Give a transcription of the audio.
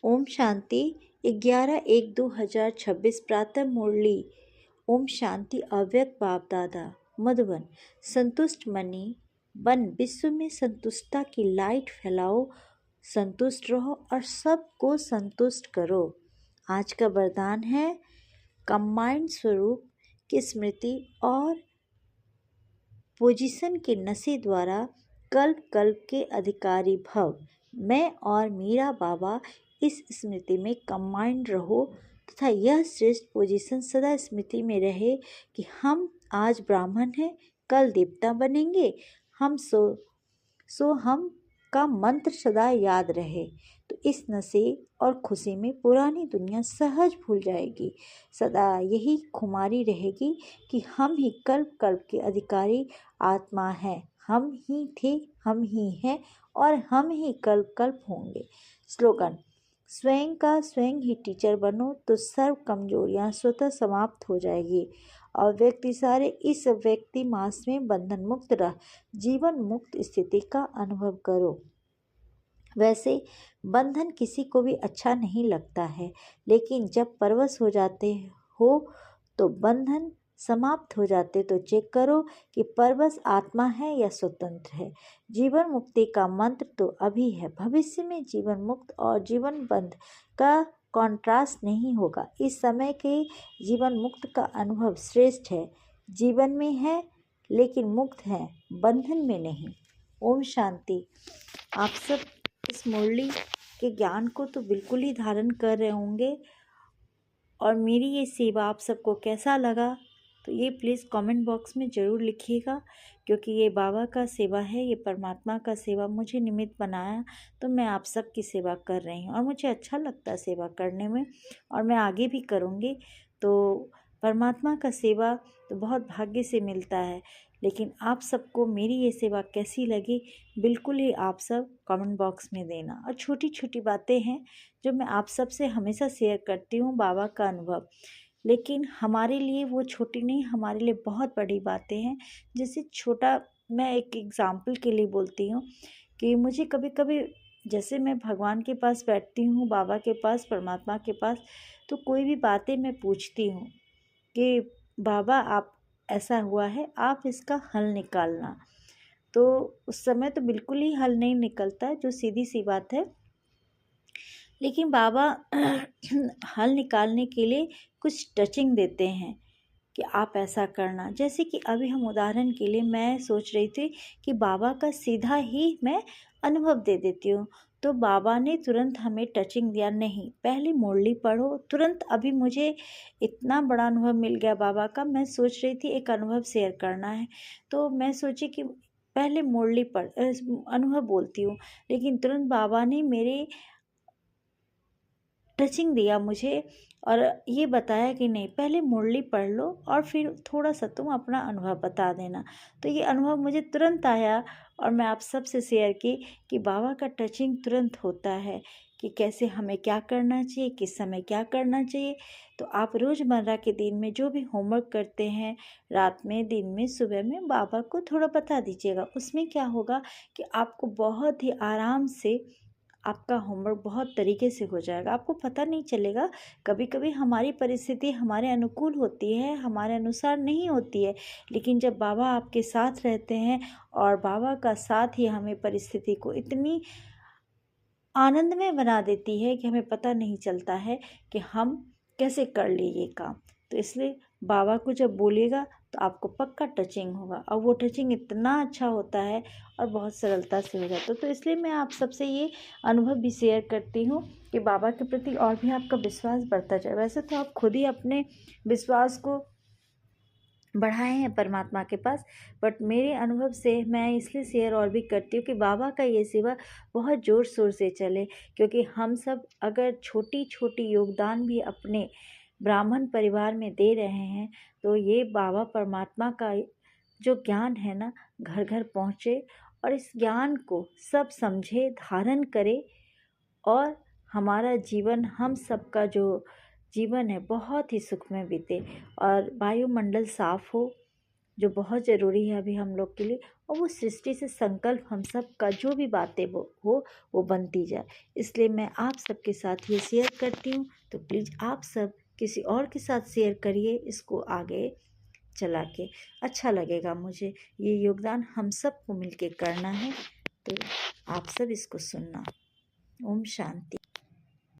ओम शांति। 11/1/2026 प्रातः मुरली। ओम शांति। अव्यक्त बाप दादा मधुबन। संतुष्ट मनी बन विश्व में संतुष्टता की लाइट फैलाओ, संतुष्ट रहो और सबको संतुष्ट करो। आज का वरदान है कंबाइंड स्वरूप की स्मृति और पोजीशन के नशे द्वारा कल्प कल्प के अधिकारी भव। मैं और मेरा बाबा इस स्मृति में कंबाइंड रहो तथा यह श्रेष्ठ पोजीशन सदा स्मृति में रहे कि हम आज ब्राह्मण हैं, कल देवता बनेंगे। हम का मंत्र सदा याद रहे तो इस नशे और खुशी में पुरानी दुनिया सहज भूल जाएगी। सदा यही खुमारी रहेगी कि हम ही कल्प कल्प के अधिकारी आत्मा हैं। हम ही थे, हम ही हैं और हम ही कल्प कल्प होंगे। स्लोगन। स्वयं का स्वयं ही टीचर बनो तो सर्व कमजोरियां स्वतः समाप्त हो जाएगी। अव्यक्त इशारे इस व्यक्ति मास में बंधन मुक्त रह जीवन मुक्त स्थिति का अनुभव करो। वैसे बंधन किसी को भी अच्छा नहीं लगता है, लेकिन जब परवश हो जाते हो तो बंधन समाप्त हो जाते तो चेक करो कि परवश आत्मा है या स्वतंत्र है। जीवन मुक्ति का मंत्र तो अभी है, भविष्य में जीवन मुक्त और जीवन बंध का कॉन्ट्रास्ट नहीं होगा। इस समय के जीवन मुक्त का अनुभव श्रेष्ठ है। जीवन में है लेकिन मुक्त है, बंधन में नहीं। ओम शांति। आप सब इस मुरली के ज्ञान को तो बिल्कुल ही धारण कर रहे होंगे और मेरी ये सेवा आप सबको कैसा लगा तो ये प्लीज़ कमेंट बॉक्स में ज़रूर लिखिएगा, क्योंकि ये बाबा का सेवा है, ये परमात्मा का सेवा मुझे निमित्त बनाया तो मैं आप सब की सेवा कर रही हूँ और मुझे अच्छा लगता है सेवा करने में और मैं आगे भी करूँगी। तो परमात्मा का सेवा तो बहुत भाग्य से मिलता है, लेकिन आप सबको मेरी ये सेवा कैसी लगी बिल्कुल ही आप सब कमेंट बॉक्स में देना। और छोटी छोटी बातें हैं जो मैं आप सब से हमेशा शेयर करती हूँ बाबा का अनुभव, लेकिन हमारे लिए वो छोटी नहीं, हमारे लिए बहुत बड़ी बातें हैं। जैसे छोटा मैं एक एग्ज़ाम्पल के लिए बोलती हूँ कि मुझे कभी कभी जैसे मैं भगवान के पास बैठती हूँ, बाबा के पास, परमात्मा के पास, तो कोई भी बातें मैं पूछती हूँ कि बाबा आप ऐसा हुआ है, आप इसका हल निकालना। तो उस समय तो बिल्कुल ही हल नहीं निकलता, जो सीधी सी बात है, लेकिन बाबा हल निकालने के लिए कुछ टचिंग देते हैं कि आप ऐसा करना। जैसे कि अभी हम उदाहरण के लिए मैं सोच रही थी कि बाबा का सीधा ही मैं अनुभव दे देती हूँ, तो बाबा ने तुरंत हमें टचिंग दिया, नहीं पहले मुरली पढ़ो। तुरंत अभी मुझे इतना बड़ा अनुभव मिल गया बाबा का। मैं सोच रही थी एक अनुभव शेयर करना है, तो मैं सोची कि पहले मुरली पढ़ अनुभव बोलती हूँ, लेकिन तुरंत बाबा ने मेरे टचिंग दिया मुझे और ये बताया कि नहीं पहले मुरली पढ़ लो और फिर थोड़ा सा तुम अपना अनुभव बता देना। तो ये अनुभव मुझे तुरंत आया और मैं आप सब से शेयर की कि बाबा का टचिंग तुरंत होता है कि कैसे हमें क्या करना चाहिए, किस समय क्या करना चाहिए। तो आप रोज़मर्रा के दिन में जो भी होमवर्क करते हैं, रात में, दिन में, सुबह में, बाबा को थोड़ा बता दीजिएगा। उसमें क्या होगा कि आपको बहुत ही आराम से आपका होमवर्क बहुत तरीके से हो जाएगा, आपको पता नहीं चलेगा। कभी कभी हमारी परिस्थिति हमारे अनुकूल होती है, हमारे अनुसार नहीं होती है, लेकिन जब बाबा आपके साथ रहते हैं और बाबा का साथ ही हमें परिस्थिति को इतनी आनंदमय बना देती है कि हमें पता नहीं चलता है कि हम कैसे कर लिए ये काम। तो इसलिए बाबा को जब बोलिएगा तो आपको पक्का टचिंग होगा और वो टचिंग इतना अच्छा होता है और बहुत सरलता से हो जाता है। तो इसलिए मैं आप सबसे ये अनुभव भी शेयर करती हूँ कि बाबा के प्रति और भी आपका विश्वास बढ़ता जाए। वैसे तो आप खुद ही अपने विश्वास को बढ़ाए हैं परमात्मा के पास, बट मेरे अनुभव से मैं इसलिए शेयर और भी करती हूँ कि बाबा का ये सेवा बहुत ज़ोर शोर से चले, क्योंकि हम सब अगर छोटी छोटी योगदान भी अपने ब्राह्मण परिवार में दे रहे हैं तो ये बाबा परमात्मा का जो ज्ञान है ना घर घर पहुँचे और इस ज्ञान को सब समझे, धारण करे और हमारा जीवन, हम सबका जो जीवन है बहुत ही सुखमय बीते और वायुमंडल साफ हो, जो बहुत ज़रूरी है अभी हम लोग के लिए, और वो सृष्टि से संकल्प हम सब का जो भी बातें वो बनती जाए। इसलिए मैं आप सबके साथ ये शेयर करती हूँ। तो प्लीज़ आप सब किसी और के साथ शेयर करिए इसको आगे चला के। अच्छा लगेगा मुझे, ये योगदान हम सबको मिलके करना है। तो आप सब इसको सुनना। ओम शांति।